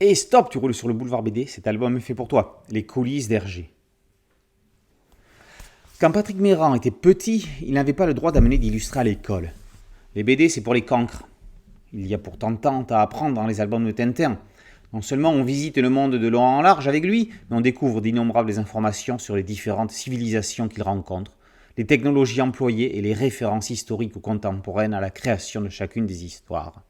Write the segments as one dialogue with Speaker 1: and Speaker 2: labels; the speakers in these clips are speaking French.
Speaker 1: Et stop, tu roules sur le boulevard BD, cet album est fait pour toi, Les coulisses d'Hergé. Quand Patrick Mérand était petit, il n'avait pas le droit d'amener d'illustrer à l'école. Les BD, c'est pour les cancres. Il y a pourtant tant à apprendre dans les albums de Tintin. Non seulement on visite le monde de long en large avec lui, mais on découvre d'innombrables informations sur les différentes civilisations qu'il rencontre, les technologies employées et les références historiques ou contemporaines à la création de chacune des histoires.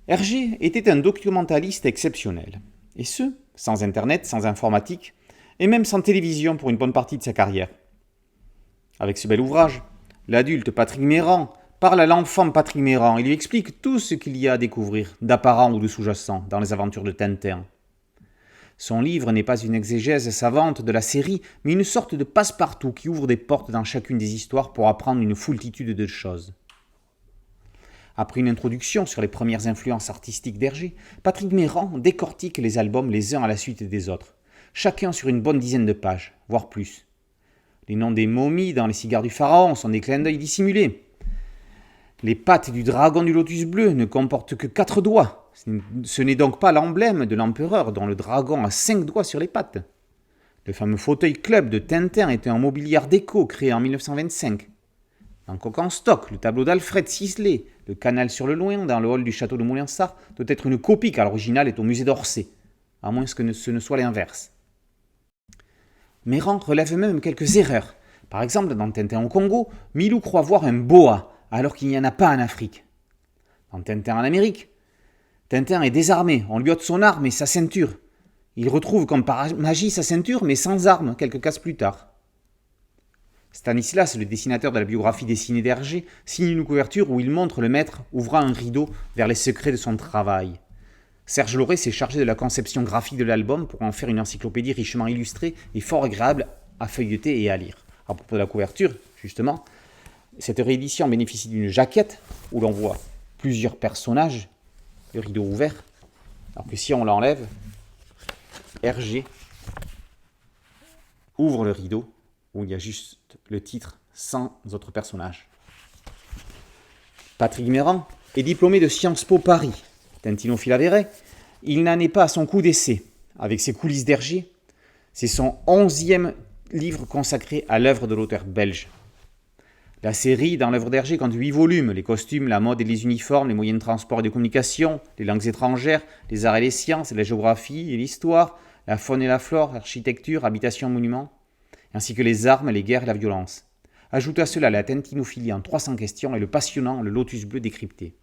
Speaker 1: Hergé était un documentaliste exceptionnel, et ce, sans internet, sans informatique, et même sans télévision pour une bonne partie de sa carrière. Avec ce bel ouvrage, l'adulte Patrick Mérand parle à l'enfant Patrick Mérand et lui explique tout ce qu'il y a à découvrir, d'apparent ou de sous-jacent, dans les aventures de Tintin. Son livre n'est pas une exégèse savante de la série, mais une sorte de passe-partout qui ouvre des portes dans chacune des histoires pour apprendre une foultitude de choses. Après une introduction sur les premières influences artistiques d'Hergé, Patrick Mérand décortique les albums les uns à la suite des autres, chacun sur une bonne dizaine de pages, voire plus. Les noms des momies dans les cigares du pharaon sont des clins d'œil dissimulés. Les pattes du dragon du lotus bleu ne comportent que 4 doigts. Ce n'est donc pas l'emblème de l'empereur dont le dragon a 5 doigts sur les pattes. Le fameux fauteuil club de Tintin était un mobilier art déco créé en 1925. Dans Coq en stock, le tableau d'Alfred Sisley, le canal sur le loin dans le hall du château de Moulinsart, doit être une copie car l'original est au musée d'Orsay, à moins que ce ne soit l'inverse. Mérand relève même quelques erreurs. Par exemple, dans Tintin au Congo, Milou croit voir un boa, alors qu'il n'y en a pas en Afrique. Dans Tintin en Amérique, Tintin est désarmé, on lui ôte son arme et sa ceinture. Il retrouve comme par magie sa ceinture, mais sans arme, quelques cases plus tard. Stanislas, le dessinateur de la biographie dessinée d'Hergé, signe une couverture où il montre le maître ouvrant un rideau vers les secrets de son travail. Serge Lauré s'est chargé de la conception graphique de l'album pour en faire une encyclopédie richement illustrée et fort agréable à feuilleter et à lire. À propos de la couverture, justement, cette réédition bénéficie d'une jaquette où l'on voit plusieurs personnages, le rideau ouvert, alors que si on l'enlève, Hergé ouvre le rideau où il y a juste le titre sans autres personnages. Patrick Mérand est diplômé de Sciences Po Paris. Tintinophile avéré, il n'en est pas à son coup d'essai. Avec ses coulisses d'Hergé, c'est son 11e livre consacré à l'œuvre de l'auteur belge. La série, dans l'œuvre d'Hergé, compte 8 volumes, les costumes, la mode et les uniformes, les moyens de transport et de communication, les langues étrangères, les arts et les sciences, la géographie et l'histoire, la faune et la flore, l'architecture, habitation, monuments, ainsi que les armes, les guerres et la violence. Ajoute à cela la tintinophilie en 300 questions et le passionnant Le Lotus bleu décrypté.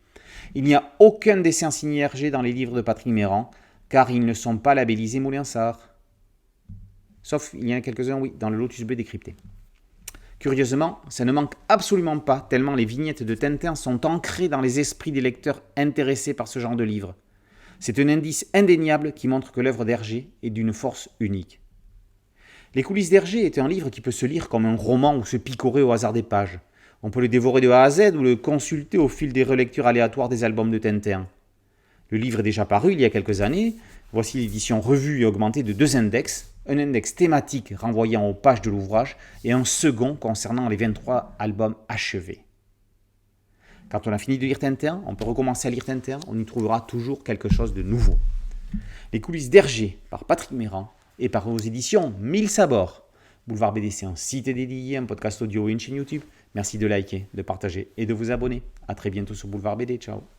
Speaker 1: Il n'y a aucun dessin signé Hergé dans les livres de Patrick Mérand, car ils ne sont pas labellisés Moulinsart. Sauf, il y en a quelques-uns, oui, dans Le Lotus bleu décrypté. Curieusement, ça ne manque absolument pas, tellement les vignettes de Tintin sont ancrées dans les esprits des lecteurs intéressés par ce genre de livre. C'est un indice indéniable qui montre que l'œuvre d'Hergé est d'une force unique. Les coulisses d'Hergé est un livre qui peut se lire comme un roman ou se picorer au hasard des pages. On peut le dévorer de A à Z ou le consulter au fil des relectures aléatoires des albums de Tintin. Le livre est déjà paru il y a quelques années. Voici l'édition revue et augmentée de 2 index. Un index thématique renvoyant aux pages de l'ouvrage et un second concernant les 23 albums achevés. Quand on a fini de lire Tintin, on peut recommencer à lire Tintin, on y trouvera toujours quelque chose de nouveau. Les coulisses d'Hergé par Patrick Mérand et par vos éditions 1000 sabords. Boulevard BD, c'est un site dédié, un podcast audio et une chaîne YouTube. Merci de liker, de partager et de vous abonner. A très bientôt sur Boulevard BD. Ciao.